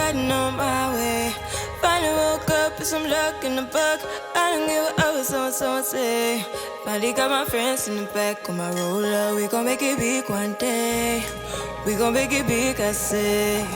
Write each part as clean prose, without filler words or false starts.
riding on my way. Finally woke up with some luck in the book. I don't give a what someone say. Finally got my friends in the back on my roller. We gon' make it big one day. We gon' make it big, I say.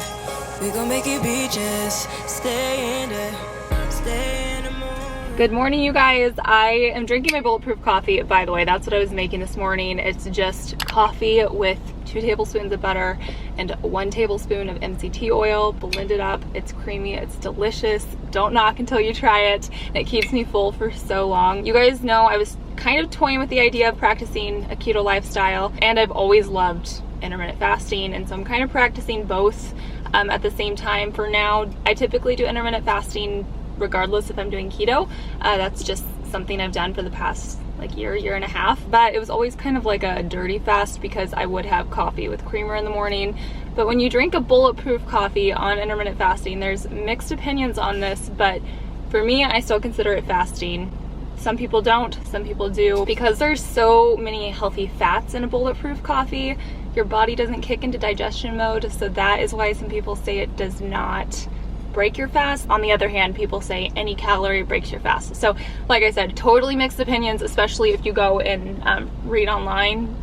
We gon' make it big, just stay in there. Stay in the moon. Good morning, you guys. I am drinking my bulletproof coffee. By the way, that's what I was making this morning. It's just coffee with 2 tablespoons of butter and 1 tablespoon of MCT oil. Blend it up. It's creamy. It's delicious. Don't knock until you try it. It keeps me full for so long. You guys know I was kind of toying with the idea of practicing a keto lifestyle, and I've always loved intermittent fasting, and so I'm kind of practicing both at the same time. For now, I typically do intermittent fasting regardless if I'm doing keto. That's just something I've done for the past like year and a half, but it was always kind of like a dirty fast because I would have coffee with creamer in the morning. But when you drink a bulletproof coffee on intermittent fasting, there's mixed opinions on this, but for me, I still consider it fasting. Some people don't, some people do, because there's so many healthy fats in a bulletproof coffee. Your body doesn't kick into digestion mode, so that is why some people say it does not break your fast. On the other hand, people say any calorie breaks your fast. So like I said, totally mixed opinions, especially if you go and read online,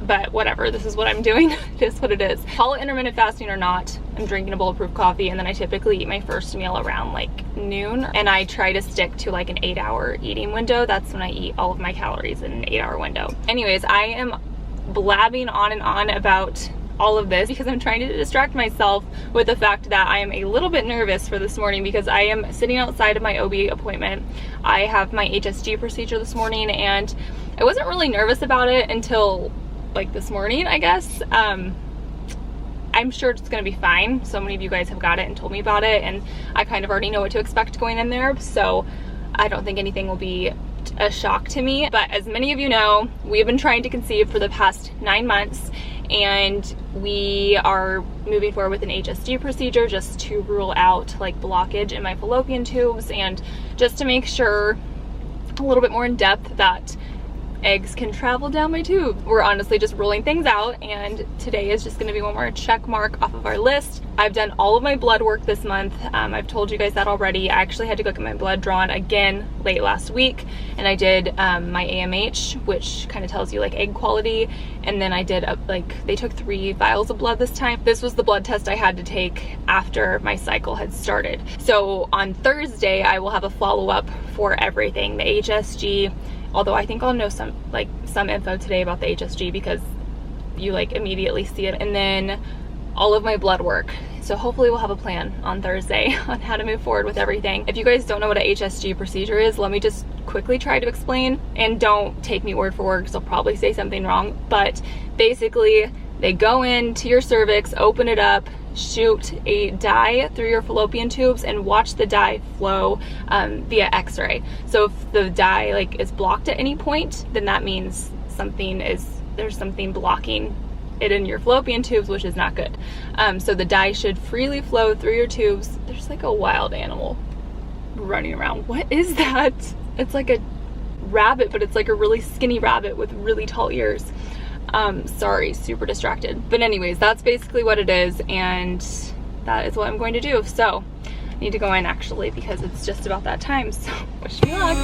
but whatever, this is what I'm doing. It is what it is. Call it intermittent fasting or not, I'm drinking a bulletproof coffee, and then I typically eat my first meal around like noon, and I try to stick to like an 8-hour eating window. That's when I eat all of my calories in an 8-hour window. Anyways, I am blabbing on and on about all of this because I'm trying to distract myself with the fact that I am a little bit nervous for this morning because I am sitting outside of my OB appointment. I have my HSG procedure this morning, and I wasn't really nervous about it until like this morning, I guess. I'm sure it's gonna be fine. So many of you guys have got it and told me about it, and I kind of already know what to expect going in there, so I don't think anything will be a shock to me. But as many of you know, we have been trying to conceive for the past 9 months, and we are moving forward with an HSG procedure just to rule out like blockage in my fallopian tubes, and just to make sure a little bit more in depth that eggs can travel down my tube. We're honestly just ruling things out, and today is just going to be one more check mark off of our list. I've done all of my blood work this month. I've told you guys that already. I actually had to go get my blood drawn again late last week, and I did my AMH, which kind of tells you like egg quality, and then I did they took 3 vials of blood this time. This was the blood test I had to take after my cycle had started. So on Thursday I will have a follow-up for everything, the HSG, although I think I'll know some info today about the HSG because you like immediately see it, and then all of my blood work. So hopefully we'll have a plan on Thursday on how to move forward with everything. If you guys don't know what a HSG procedure is, let me just quickly try to explain, and don't take me word for word because I'll probably say something wrong. But basically they go into your cervix, open it up, shoot a dye through your fallopian tubes, and watch the dye flow via x-ray. So if the dye like is blocked at any point, then that means there's something blocking it in your fallopian tubes, which is not good. So the dye should freely flow through your tubes. There's like a wild animal running around. What is that? It's like a rabbit, but it's like a really skinny rabbit with really tall ears. Sorry, super distracted. But anyways, that's basically what it is, and that is what I'm going to do. So I need to go in actually because it's just about that time, so wish me luck.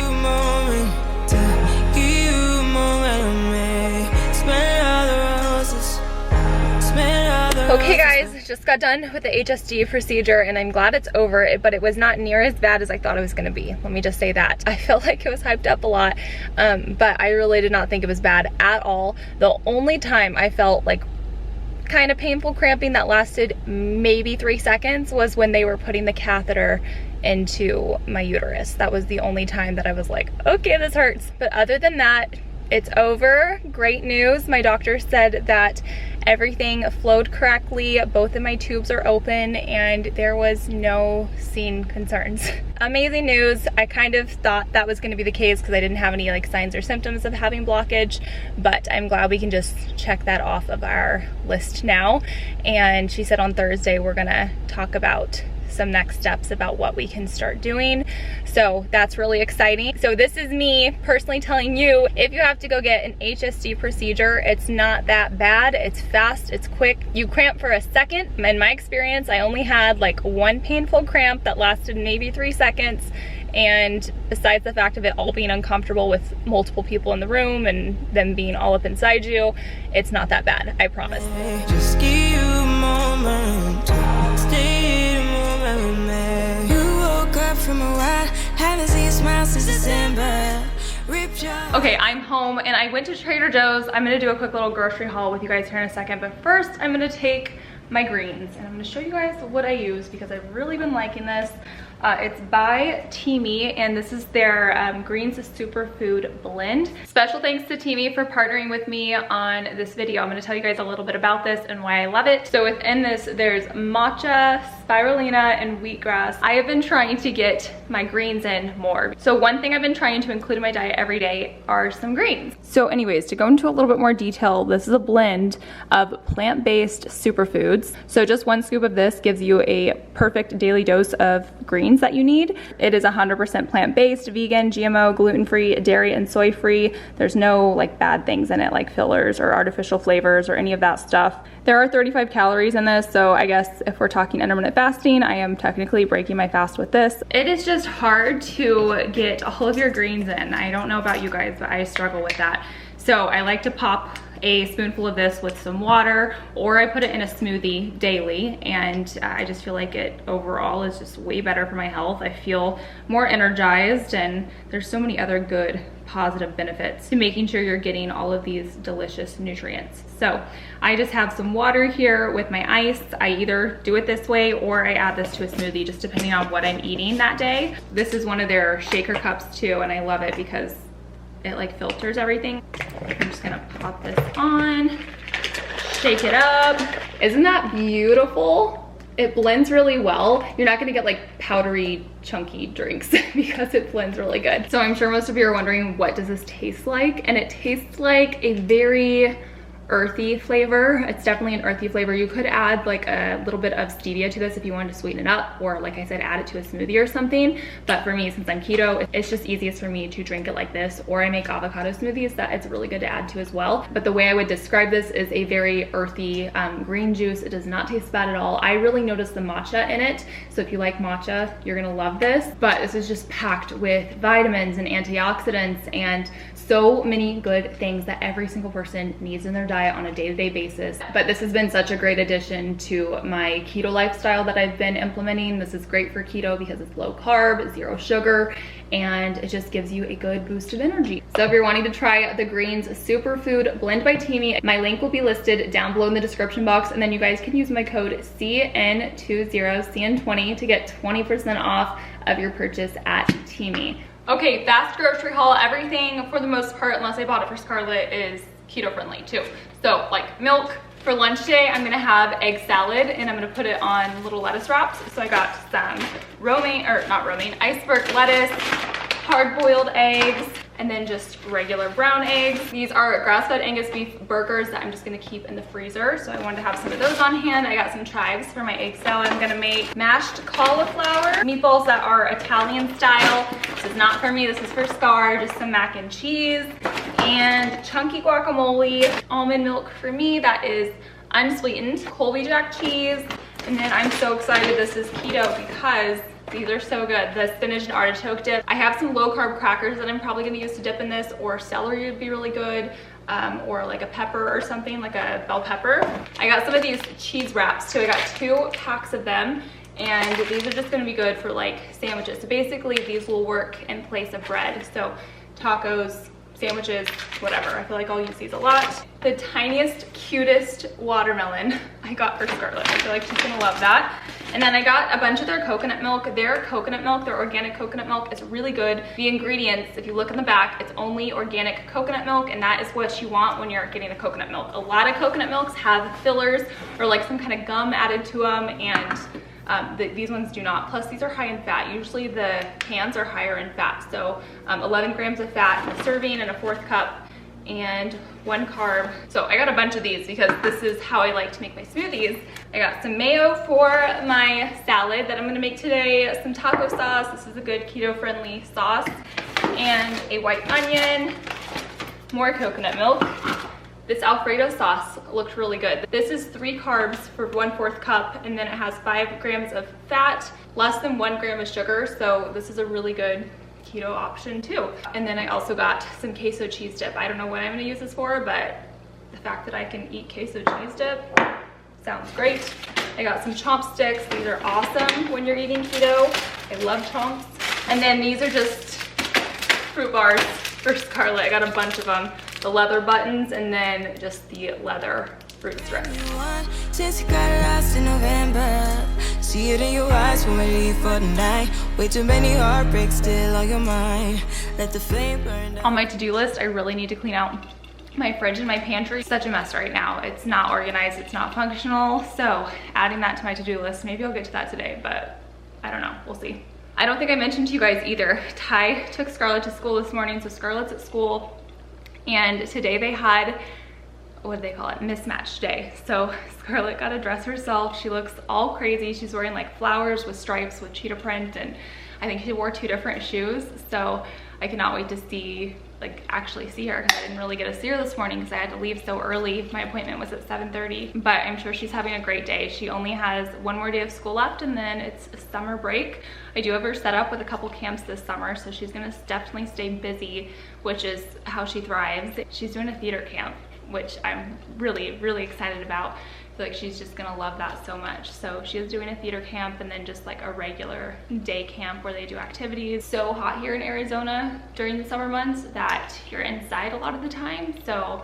Okay guys, just got done with the HSG procedure, and I'm glad it's over, but it was not near as bad as I thought it was going to be. Let me just say that. I felt like it was hyped up a lot, but I really did not think it was bad at all. The only time I felt like kind of painful cramping that lasted maybe 3 seconds was when they were putting the catheter into my uterus. That was the only time that I was like, okay, this hurts. But other than that, it's over. Great news. My doctor said that everything flowed correctly. Both of my tubes are open, and there was no seen concerns. Amazing news. I kind of thought that was going to be the case because I didn't have any like signs or symptoms of having blockage, but I'm glad we can just check that off of our list now. And she said on Thursday we're gonna talk about some next steps about what we can start doing. So that's really exciting. So this is me personally telling you, if you have to go get an HSG procedure, it's not that bad. It's fast, it's quick. You cramp for a second. In my experience, I only had like one painful cramp that lasted maybe 3 seconds. And besides the fact of it all being uncomfortable with multiple people in the room and them being all up inside you, it's not that bad, I promise. Just give you a moment, stay in a moment with me. You woke up from a while, haven't seen you smile since December. Okay, I'm home and I went to Trader Joe's. I'm gonna do a quick little grocery haul with you guys here in a second, but first I'm gonna take my greens and I'm gonna show you guys what I use because I've really been liking this. It's by Teami, and this is their greens superfood blend. Special thanks to Teami for partnering with me on this video. I'm gonna tell you guys a little bit about this and why I love it. So within this, there's matcha, spirulina, and wheatgrass. I have been trying to get my greens in more. So one thing I've been trying to include in my diet every day are some greens. So anyways, to go into a little bit more detail, this is a blend of plant-based superfoods. So just 1 scoop of this gives you a perfect daily dose of greens that you need. It is 100% plant-based, vegan, GMO, gluten-free, dairy and soy-free. There's no like bad things in it like fillers or artificial flavors or any of that stuff. There are 35 calories in this, so I guess if we're talking intermittent fasting, I am technically breaking my fast with this. It is just hard to get all of your greens in. I don't know about you guys, but I struggle with that. So I like to pop a spoonful of this with some water, or I put it in a smoothie daily, and I just feel like it overall is just way better for my health. I feel more energized, and there's so many other good positive benefits to making sure you're getting all of these delicious nutrients. So I just have some water here with my ice. I either do it this way or I add this to a smoothie, just depending on what I'm eating that day. This is one of their shaker cups too, and I love it because it like filters everything. I'm just gonna pop this on, shake it up. Isn't that beautiful? It blends really well. You're not gonna get like powdery, chunky drinks because it blends really good. So I'm sure most of you are wondering, what does this taste like? And it tastes like a very earthy flavor. It's definitely an earthy flavor. You could add like a little bit of stevia to this if you wanted to sweeten it up, or like I said, add it to a smoothie or something. But for me, since I'm keto, it's just easiest for me to drink it like this, or I make avocado smoothies that it's really good to add to as well. But the way I would describe this is a very earthy green juice. It does not taste bad at all. I really noticed the matcha in it. So if you like matcha, you're gonna love this. But this is just packed with vitamins and antioxidants and so many good things that every single person needs in their diet on a day-to-day basis. But this has been such a great addition to my keto lifestyle that I've been implementing. This is great for keto because it's low carb, 0 sugar, and it just gives you a good boost of energy. So if you're wanting to try the Greens Superfood Blend by Teami, my link will be listed down below in the description box, and then you guys can use my code CN20, CN20 to get 20% off of your purchase at Teami. Okay, fast grocery haul. Everything for the most part, unless I bought it for Scarlett, is keto friendly too. So like milk. For lunch today, I'm gonna have egg salad and I'm gonna put it on little lettuce wraps. So I got some iceberg lettuce, hard-boiled eggs, and then just regular brown eggs. These are grass-fed Angus beef burgers that I'm just gonna keep in the freezer. So I wanted to have some of those on hand. I got some chives for my egg salad. I'm gonna make mashed cauliflower meatballs that are Italian style. This is not for me, this is for Scar. Just some mac and cheese and chunky guacamole, almond milk for me that is unsweetened, Colby Jack cheese, and then I'm so excited this is keto because these are so good. The spinach and artichoke dip. I have some low carb crackers that I'm probably gonna use to dip in this, or celery would be really good, or like a pepper or something, like a bell pepper. I got some of these cheese wraps too. I got 2 packs of them, and these are just gonna be good for like sandwiches. So basically these will work in place of bread. So tacos, sandwiches, whatever. I feel like I'll use these a lot. The tiniest, cutest watermelon I got for Scarlett. I feel like she's gonna love that. And then I got a bunch of their coconut milk. Their organic coconut milk is really good. The ingredients, if you look in the back, it's only organic coconut milk, and that is what you want when you're getting the coconut milk. A lot of coconut milks have fillers or like some kind of gum added to them, and these ones do not. Plus these are high in fat. Usually the cans are higher in fat. So 11 grams of fat in a serving and a 1/4 cup and 1 carb. So I got a bunch of these because this is how I like to make my smoothies. I got some mayo for my salad that I'm gonna make today, some taco sauce. This is a good keto-friendly sauce, and a white onion, more coconut milk. This Alfredo sauce looked really good. This is 3 carbs for 1/4 cup, and then it has 5 grams of fat, less than 1 gram of sugar, so this is a really good keto option too. And then I also got some queso cheese dip. I don't know what I'm gonna use this for, but the fact that I can eat queso cheese dip sounds great. I got some chomp sticks. These are awesome when you're eating keto. I love chomps. And then these are just fruit bars for Scarlett. I got a bunch of them. The leather buttons and then just the leather fruit strips. Since you got lost in November, see it in your eyes when we leave for the night. Way too many heartbreaks still on your mind. Let the flame burn down. On my to-do list, I really need to clean out my fridge and my pantry. It's such a mess right now. It's not organized, it's not functional. So adding that to my to-do list, maybe I'll get to that today, but I don't know, we'll see. I don't think I mentioned to you guys either. Ty took Scarlett to school this morning, so Scarlett's at school. And today they had, what do they call it? Mismatch day. So Scarlett got a dress herself. She looks all crazy. She's wearing like flowers with stripes with cheetah print, and I think she wore 2 different shoes. So I cannot wait to see, like actually see her, because I didn't really get to see her this morning because I had to leave so early. My appointment was at 7:30, but I'm sure she's having a great day. She only has 1 more day of school left, and then it's a summer break. I do have her set up with a couple camps this summer, so she's gonna definitely stay busy, which is how she thrives. She's doing a theater camp, which I'm really, really excited about. I feel like she's just gonna love that so much. So she is doing a theater camp and then just like a regular day camp where they do activities. So hot here in Arizona during the summer months that you're inside a lot of the time. So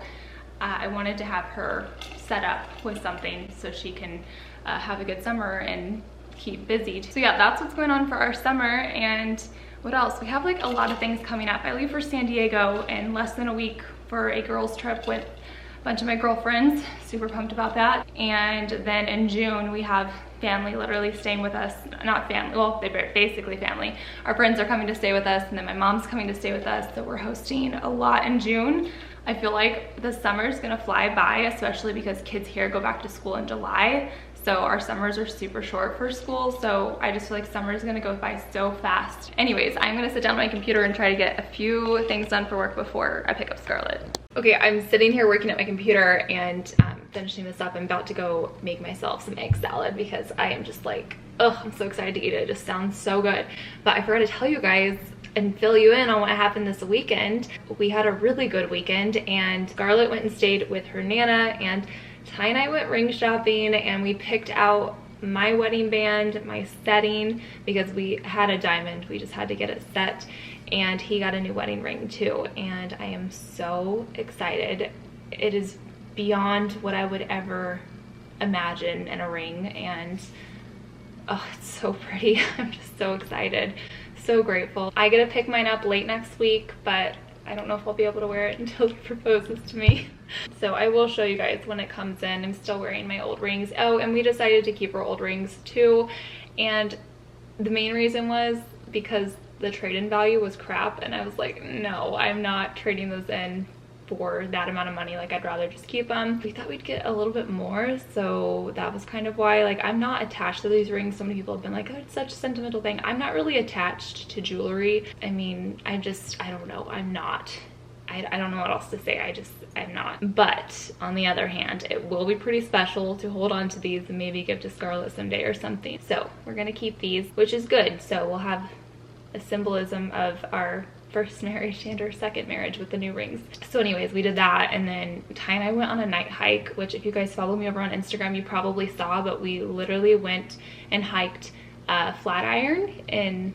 I wanted to have her set up with something so she can have a good summer and keep busy. So yeah, that's what's going on for our summer. And what else? We have like a lot of things coming up. I leave for San Diego in less than a week for a girls trip with a bunch of my girlfriends. Super pumped about that. And then in June we have family literally staying with us. Not family, well, they're basically family. Our friends are coming to stay with us, and then my mom's coming to stay with us. So we're hosting a lot in June. I feel like the summer's gonna fly by, especially because kids here go back to school in July. So our summers are super short for school, so I just feel like summer is gonna go by so fast. Anyways, I'm gonna sit down on my computer and try to get a few things done for work before I pick up Scarlett. Okay, I'm sitting here working at my computer and finishing this up. I'm about to go make myself some egg salad because I am just like, oh, I'm so excited to eat it. It just sounds so good. But I forgot to tell you guys and fill you in on what happened this weekend. We had a really good weekend, and Scarlett went and stayed with her Nana, and Ty and I went ring shopping, and we picked out my wedding band, my setting, because we had a diamond. We just had to get it set, and he got a new wedding ring too, and I am so excited. It is beyond what I would ever imagine in a ring, and oh, it's so pretty. I'm just so excited, so grateful. I get to pick mine up late next week, but I don't know if I'll be able to wear it until he proposes to me. So I will show you guys when it comes in. I'm still wearing my old rings. Oh, and we decided to keep our old rings too. And the main reason was because the trade-in value was crap. And I was like, no, I'm not trading those in for that amount of money. Like, I'd rather just keep them. We thought we'd get a little bit more, so that was kind of why. Like, I'm not attached to these rings. So many people have been like, oh, it's such a sentimental thing. I'm not really attached to jewelry. I mean, I don't know. I'm not. I don't know what else to say. I'm not. But on the other hand, it will be pretty special to hold on to these and maybe give to Scarlett someday or something. So we're gonna keep these, which is good. So we'll have a symbolism of our first marriage and our second marriage with the new rings. So anyways, we did that, and then Ty and I went on a night hike, which if you guys follow me over on Instagram, you probably saw, but we literally went and hiked Flatiron in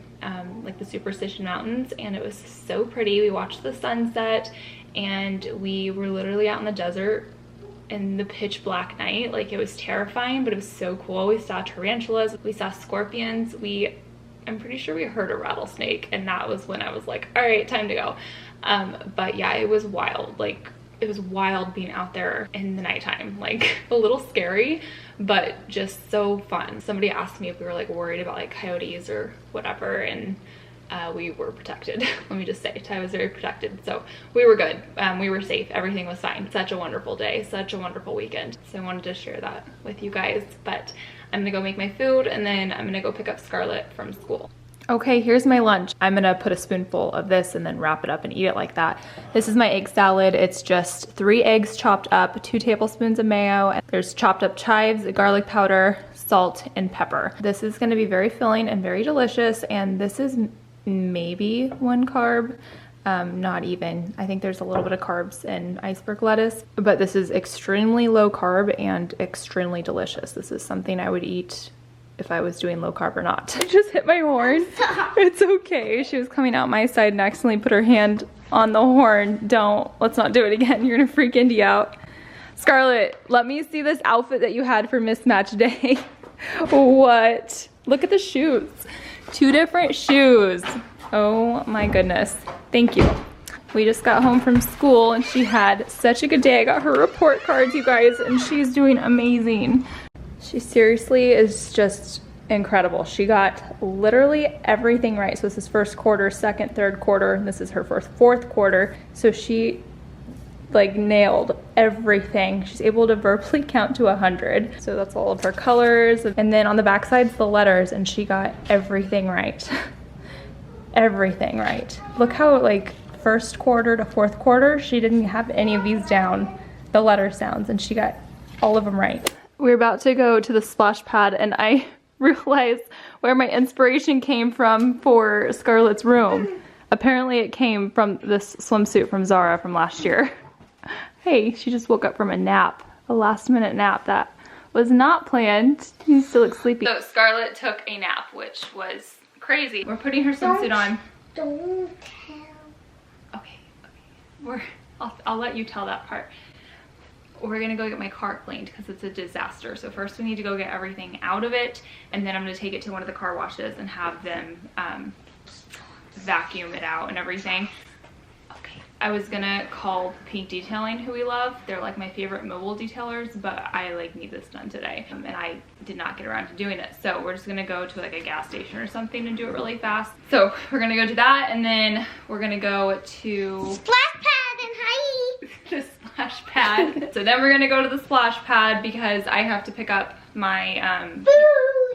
like the Superstition Mountains, and it was so pretty. We watched the sunset, and we were literally out in the desert in the pitch black night. Like, it was terrifying, but it was so cool. We saw tarantulas, we saw scorpions, I'm pretty sure we heard a rattlesnake, and that was when I was like, all right, time to go. But yeah, it was wild. Like, it was wild being out there in the nighttime. Like, a little scary, but just so fun. Somebody asked me if we were like worried about like coyotes or whatever, and we were protected. Let me just say, Ty was very protected, so we were good. We were safe, everything was fine. Such a wonderful day, such a wonderful weekend. So I wanted to share that with you guys, but I'm gonna go make my food and then I'm gonna go pick up Scarlett from school. Okay, here's my lunch. I'm gonna put a spoonful of this and then wrap it up and eat it like that. This is my egg salad. It's just 3 eggs chopped up, 2 tablespoons of mayo, and there's chopped up chives, garlic powder, salt, and pepper. This is gonna be very filling and very delicious, and this is maybe 1 carb, not even. I think there's a little bit of carbs in iceberg lettuce, but this is extremely low carb and extremely delicious. This is something I would eat if I was doing low carb or not. I just hit my horn. It's okay. She was coming out my side and accidentally put her hand on the horn. Let's not do it again. You're gonna freak Indy out. Scarlett, let me see this outfit that you had for mismatch day. What? Look at the shoes. 2 different shoes. Oh my goodness. Thank you. We just got home from school and she had such a good day. I got her report cards, you guys, and she's doing amazing. She seriously is just incredible. She got literally everything right. So this is first quarter, second, third quarter, and this is her fourth quarter. So she like nailed everything. She's able to verbally count to 100. So that's all of her colors. And then on the back side's the letters, and she got everything right. Everything right. Look how like first quarter to fourth quarter, she didn't have any of these down, the letter sounds, and she got all of them right. We're about to go to the splash pad, and I realized where my inspiration came from for Scarlett's room. Apparently it came from this swimsuit from Zara from last year. Hey, she just woke up from a nap, a last minute nap that was not planned. You still look sleepy. So Scarlett took a nap, which was crazy. We're putting her swimsuit on. Don't tell. Okay. I'll let you tell that part. We're gonna go get my car cleaned because it's a disaster. So first we need to go get everything out of it, and then I'm gonna take it to one of the car washes and have them vacuum it out and everything. Okay, I was gonna call Pink Detailing, who we love. They're like my favorite mobile detailers, but I like need this done today, and I did not get around to doing it. So we're just gonna go to like a gas station or something and do it really fast. So we're gonna go to that, and then we're gonna go to Splash pad and hi. the splash pad. So then we're gonna go to the splash pad because I have to pick up my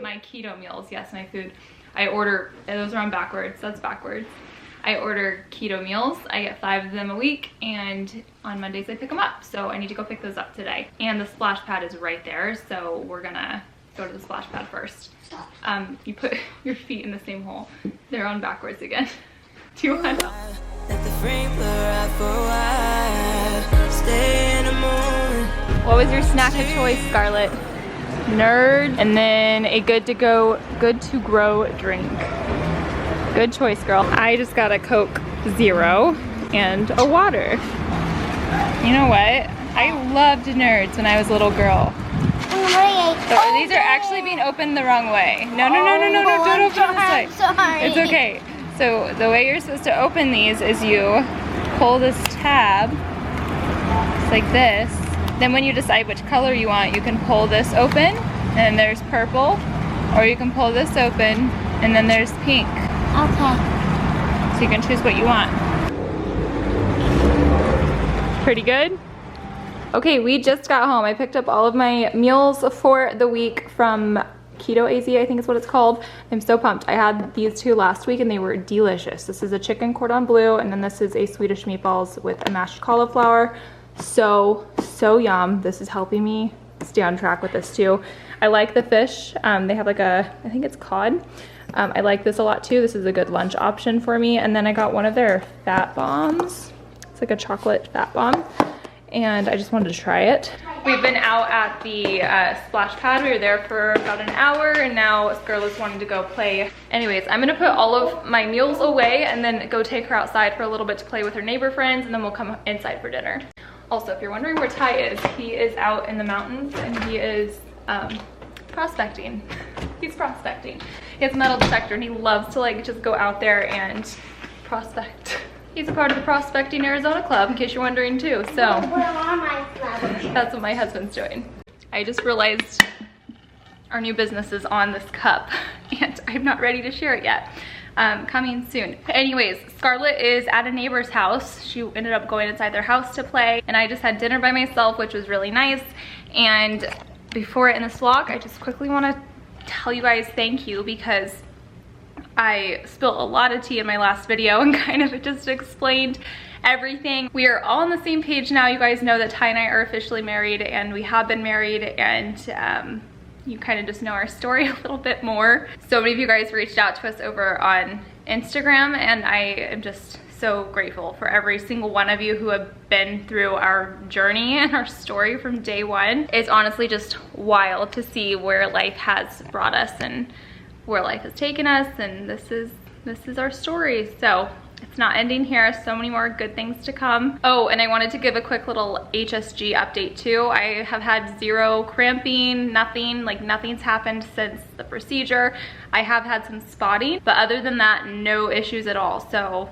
my keto meals. Yes, my food. I order, those are on backwards, that's backwards. I order keto meals. I get 5 of them a week, and on Mondays I pick them up. So I need to go pick those up today. And the splash pad is right there, so we're gonna go to the splash pad first. You put your feet in the same hole. They're on backwards again. Do you want to? Let the frame blur out for a while. Stay in the moment. What was your snack of choice, Scarlett? Nerd, and then a good to grow drink. Good choice, girl. I just got a Coke Zero and a water. You know what? I loved Nerds when I was a little girl. So these are actually being opened the wrong way. No, don't open this way. Sorry. It's okay. So the way you're supposed to open these is you pull this tab, just like this. Then when you decide which color you want, you can pull this open, and then there's purple, or you can pull this open, and then there's pink. Okay. So you can choose what you want. Pretty good? Okay, we just got home. I picked up all of my meals for the week from Keto AZ, I think is what it's called. I'm so pumped. I had these 2 last week and they were delicious. This is a chicken cordon bleu, and then this is a Swedish meatballs with a mashed cauliflower. So yum. This is helping me stay on track with this too. I like the fish. They have like I think it's cod. I like this a lot too. This is a good lunch option for me. And then I got one of their fat bombs. It's like a chocolate fat bomb, and I just wanted to try it. We've been out at the splash pad. We were there for about an hour, and now Scarlett's wanting to go play. Anyways, I'm gonna put all of my meals away and then go take her outside for a little bit to play with her neighbor friends, and then we'll come inside for dinner. Also, if you're wondering where Ty is, he is out in the mountains and he is prospecting. He's prospecting. He has a metal detector and he loves to like just go out there and prospect. He's a part of the Prospecting Arizona Club, in case you're wondering too. So that's what my husband's doing. I just realized our new business is on this cup and I'm not ready to share it yet. coming soon. Anyways, Scarlett is at a neighbor's house. She ended up going inside their house to play, and I just had dinner by myself, which was really nice. And before I end this vlog, I just quickly want to tell you guys thank you, because I spilled a lot of tea in my last video and kind of just explained everything. We are all on the same page now. You guys know that Ty and I are officially married, and we have been married, and you kind of just know our story a little bit more. So many of you guys reached out to us over on Instagram, and I am just so grateful for every single one of you who have been through our journey and our story from day one. It's honestly just wild to see where life has brought us and where life has taken us, and this is our story. So it's not ending here. So many more good things to come. Oh, and I wanted to give a quick little HSG update too. I have had zero cramping, nothing, like nothing's happened since the procedure. I have had some spotting, but other than that, no issues at all. So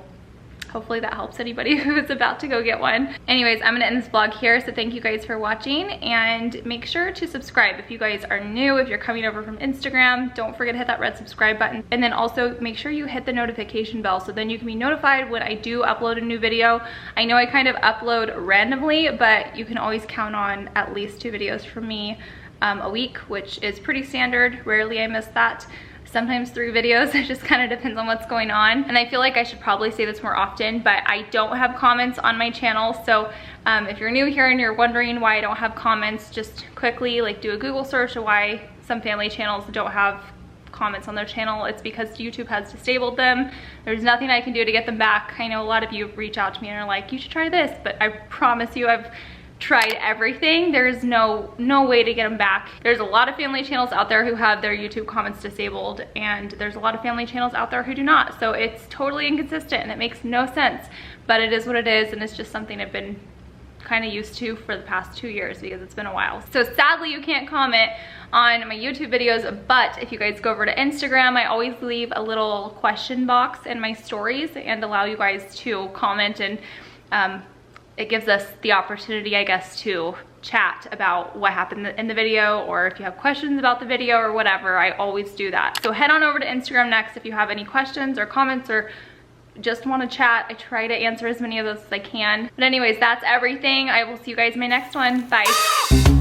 hopefully that helps anybody who's about to go get one. Anyways, I'm gonna end this vlog here. So thank you guys for watching, and make sure to subscribe if you guys are new. If you're coming over from Instagram, don't forget to hit that red subscribe button. And then also make sure you hit the notification bell, so then you can be notified when I do upload a new video. I know I kind of upload randomly, but you can always count on at least 2 videos from me a week, which is pretty standard. Rarely I miss that. Sometimes 3 videos. It just kind of depends on what's going on. And I feel like I should probably say this more often, but I don't have comments on my channel. So if you're new here and you're wondering why I don't have comments, just quickly like do a Google search of why some family channels don't have comments on their channel. It's because YouTube has disabled them. There's nothing I can do to get them back. I know a lot of you reach out to me and are like, you should try this, but I promise you I've tried everything. There's no way to get them back. There's a lot of family channels out there who have their YouTube comments disabled, and there's a lot of family channels out there who do not. So it's totally inconsistent and it makes no sense, but it is what it is, and it's just something I've been kind of used to for the past 2 years because it's been a while. So sadly you can't comment on my YouTube videos, but if you guys go over to Instagram, I always leave a little question box in my stories and allow you guys to comment, and it gives us the opportunity, I guess, to chat about what happened in the video, or if you have questions about the video or whatever. I always do that. So head on over to Instagram next if you have any questions or comments, or just want to chat. I try to answer as many of those as I can. But anyways, that's everything. I will see you guys in my next one. Bye.